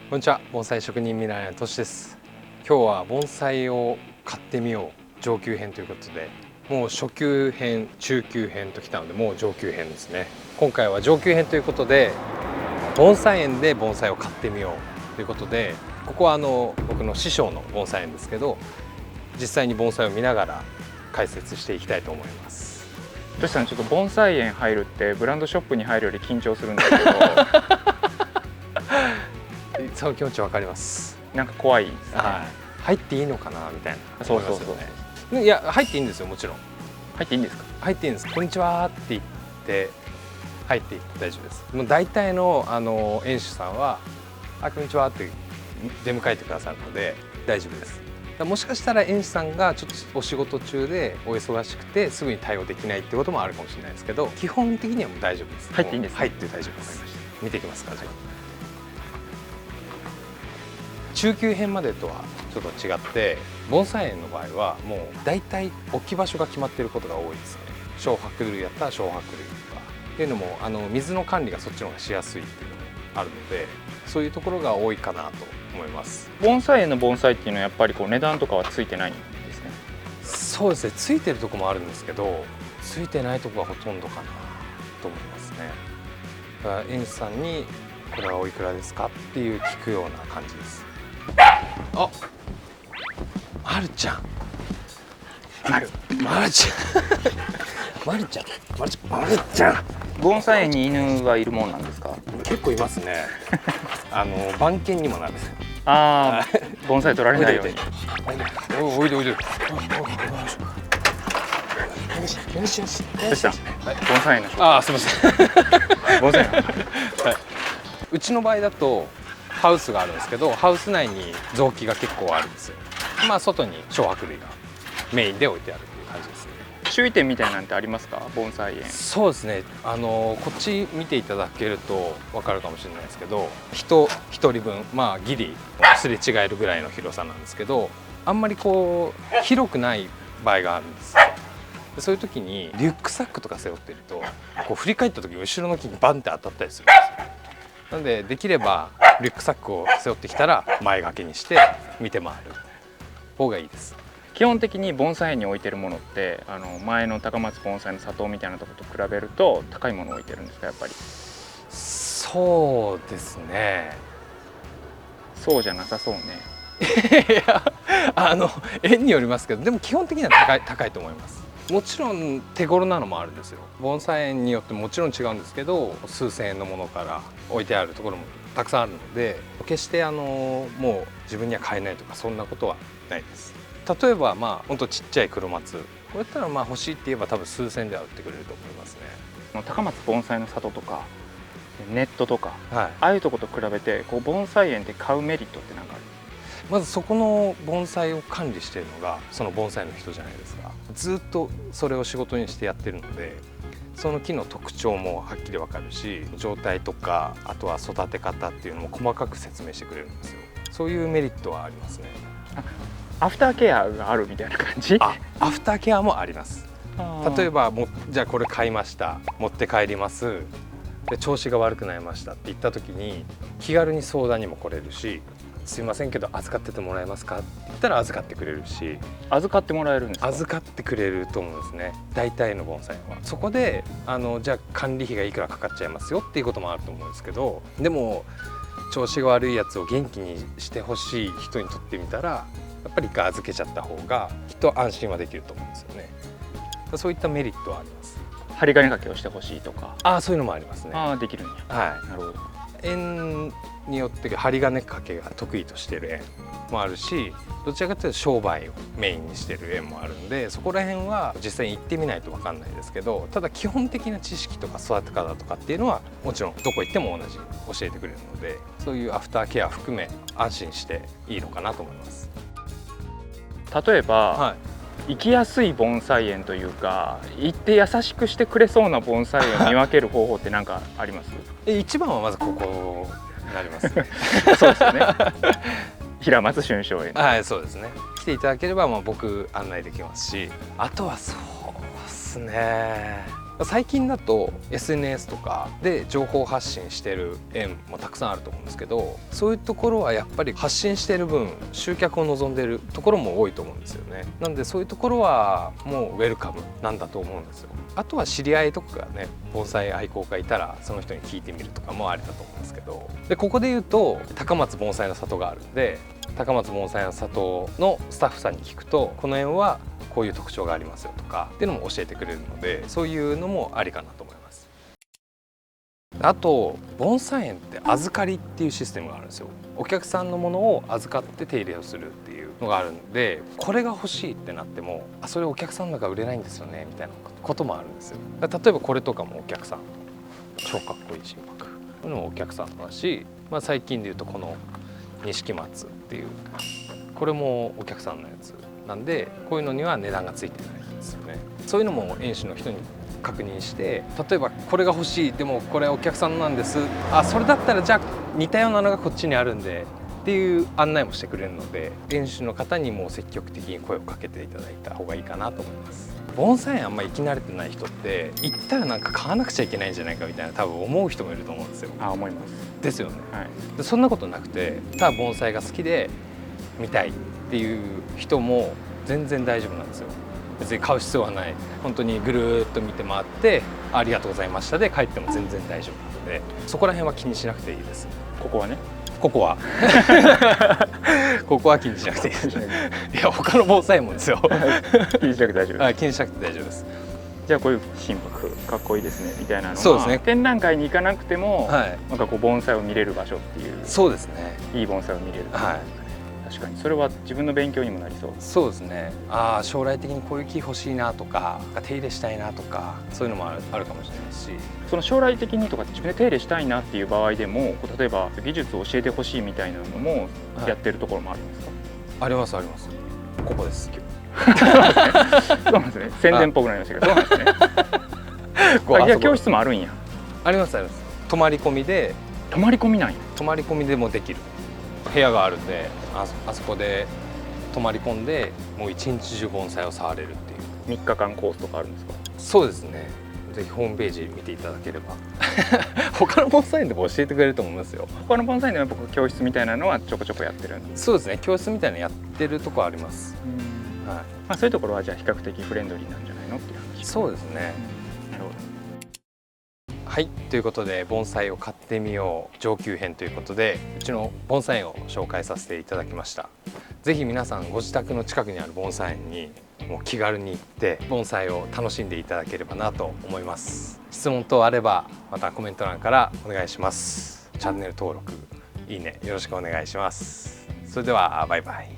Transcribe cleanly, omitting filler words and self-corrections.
こんにちは、盆栽職人見習いのとしです。今日は盆栽を買ってみよう上級編ということで、もう初級編、中級編ときたので、もう上級編ですね。今回は上級編ということで、盆栽園で盆栽を買ってみようということで、ここは僕の師匠の盆栽園ですけど、実際に盆栽を見ながら解説していきたいと思います。としさん、ちょっと盆栽園入るってブランドショップに入るより緊張するんですけどその気持ちわかります。なんか怖いですね。入っていいのかなみたいな。そうそうそう。いや、入っていいんですよ、もちろん。入っていいんですか？入っていいんです。こんにちはって言って入っていって大丈夫です。もう大体の園主さんはこんにちはって出迎えてくださるので大丈夫です。もしかしたら園主さんがちょっとお仕事中でお忙しくてすぐに対応できないってこともあるかもしれないですけど、基本的にはもう大丈夫です。入っていいんですね。入って大丈夫です。見ていきますか。じゃあ中級編までとはちょっと違って、盆栽園の場合はもう大体置き場所が決まっていることが多いですね。小白類やったら小白類とかっていうのも水の管理がそっちの方がしやすいっていうのもあるので、そういうところが多いかなと思います。盆栽園の盆栽っていうのはやっぱりこう値段とかはついてないんですね。そうですね、ついてるとこもあるんですけど、ついてないとこがほとんどかなと思いますね。だから園主さんにこれはおいくらですかっていう聞くような感じです。あ、まるちゃん、まるちゃんまるちゃんまるちゃん。盆栽園に犬はいるもんなんですか？結構いますね。番犬にもなる。ああ、盆栽取られないように。おいでおいで。どうした？盆栽園の。すみません。盆栽園。はい。うちの場合だとハウスがあるんですけど、ハウス内に雑木が結構あるんですよ。まあ外に小白類がメインで置いてあるっていう感じですね。注意点みたいなんてありますか？盆栽園。そうですね。こっち見ていただけると分かるかもしれないですけど、人一人分、まあギリすれ違えるぐらいの広さなんですけど、あんまりこう広くない場合があるんですよ。でそういう時にリュックサックとか背負ってると、こう振り返った時に後ろの木にバンって当たったりするんですよ。なのでできればリュックサックを背負ってきたら前掛けにして見て回る方がいいです。基本的に盆栽園に置いてるものって前の高松盆栽の里みたいなところと比べると高いものを置いてるんですか？やっぱり。そうですね。そうじゃなさそうね。いや、園によりますけど、でも基本的には高いと思います。もちろん手頃なのもあるんですよ。盆栽園によってもちろん違うんですけど、数千円のものから置いてあるところもたくさんあるので、決してもう自分には買えないとかそんなことはないです。例えばほんとちっちゃい黒松、こうやったら欲しいって言えば多分数千では売ってくれると思いますね。高松盆栽の里とかネットとか、はい、ああいうとこと比べてこう盆栽園って買うメリットって何かある？まずそこの盆栽を管理しているのがその盆栽の人じゃないですか。ずっとそれを仕事にしてやってるので、その木の特徴もはっきり分かるし、状態とかあとは育て方っていうのも細かく説明してくれるんですよ。そういうメリットはありますね。アフターケアがあるみたいな感じ？アフターケアもあります。例えばじゃあこれ買いました、持って帰ります、で調子が悪くなりましたって言った時に気軽に相談にも来れるし、すいませんけど預かっててもらえますかって言ったら預かってくれるし。預かってもらえるんですか？預かってくれると思うんですね、大体の盆栽は。そこでじゃあ管理費がいくらかかっちゃいますよっていうこともあると思うんですけど、でも調子が悪いやつを元気にしてほしい人にとってみたら、やっぱり一回預けちゃった方がきっと安心はできると思うんですよね。そういったメリットはあります。針金掛けをしてほしいとか。そういうのもありますね。できるんや。はい。なるほど。園によって針金掛けが得意としている園もあるし、どちらかというと商売をメインにしている園もあるんで、そこら辺は実際に行ってみないと分かんないですけど、ただ基本的な知識とか育て方とかっていうのはもちろんどこ行っても同じ教えてくれるので、そういうアフターケア含め安心していいのかなと思います。例えば、行きやすい盆栽園というか、行って優しくしてくれそうな盆栽園を見分ける方法って何かあります？一番はまずここになりますね。そうですよね。平松春松園。はい、そうですね。来ていただければ僕案内できますし、あとはそうですね。最近だと SNS とかで情報発信してる園もたくさんあると思うんですけど、そういうところはやっぱり発信してる分集客を望んでるところも多いと思うんですよね。なのでそういうところはもうウェルカムなんだと思うんですよ。あとは知り合いとかがね盆栽愛好家いたらその人に聞いてみるとかもありだと思うんですけど、でここで言うと高松盆栽の里があるんで、高松盆栽の里のスタッフさんに聞くとこの園はこういう特徴がありますよとかっていうのも教えてくれるので、そういうのもありかなと思います。あと盆栽園って預かりっていうシステムがあるんですよ。お客さんのものを預かって手入れをするっていうのがあるんで、これが欲しいってなってもそれお客さんだから売れないんですよねみたいなこともあるんですよ。例えばこれとかもお客さん、超かっこいい心拍、これもお客さんだし、最近でいうとこの錦松っていうこれもお客さんのやつなんで、こういうのには値段がついてないんですよね。そういうのも園主の人に確認して、例えばこれが欲しい、でもこれお客さんなんです、それだったらじゃあ似たようなのがこっちにあるんでっていう案内もしてくれるので、園主の方にも積極的に声をかけていただいた方がいいかなと思います。盆栽園あんま行き慣れてない人って行ったらなんか買わなくちゃいけないんじゃないかみたいな多分思う人もいると思うんですよ。思います。ですよね。はい、でそんなことなくて、ただ盆栽が好きで見たいっていう人も全然大丈夫なんですよ。別に買う必要はない。本当にぐるーっと見て回ってありがとうございましたで帰っても全然大丈夫なので、そこら辺は気にしなくていいです。ここはね、ここはここは気にしなくていいです。いや他の盆栽もですよ。気にしなくて大丈夫です。気にしなくて大丈夫です。じゃあこういう心拍かっこいいですねみたいなのは、そうですね、展覧会に行かなくても、はい、なんかこう盆栽を見れる場所っていう。そうですね、いい盆栽を見れる。はい、確かにそれは自分の勉強にもなりそう。そうですね。将来的にこういう木欲しいなとか手入れしたいなとかそういうのもあるかもしれないし、その将来的にとか自分で手入れしたいなっていう場合でも、例えば技術を教えてほしいみたいなのもやってるところもあるんですか？ありますあります。ここです。そうなんですね。宣伝っぽくなりましたけど、そうなんですね。じゃあ教室もあるんや。ありますあります。泊まり込みで。泊まり込みなんや。泊まり込みでもできる部屋があるんで、あそこで泊まり込んでもう一日中盆栽を触れるっていう。3日間コースとかあるんですか？そうですね。ぜひホームページ見ていただければ他の盆栽園でも教えてくれると思いますよ。他の盆栽園では僕教室みたいなのはちょこちょこやってるんです。そうですね、教室みたいなのやってるとこあります。はい、そういうところはじゃあ比較的フレンドリーなんじゃないのっていう話。そうですね、なるほど。はい、ということで盆栽を買ってみよう上級編ということで、うちの盆栽園を紹介させていただきました。ぜひ皆さんご自宅の近くにある盆栽園にもう気軽に行って盆栽を楽しんでいただければなと思います。質問等あればまたコメント欄からお願いします。チャンネル登録、いいねよろしくお願いします。それではバイバイ。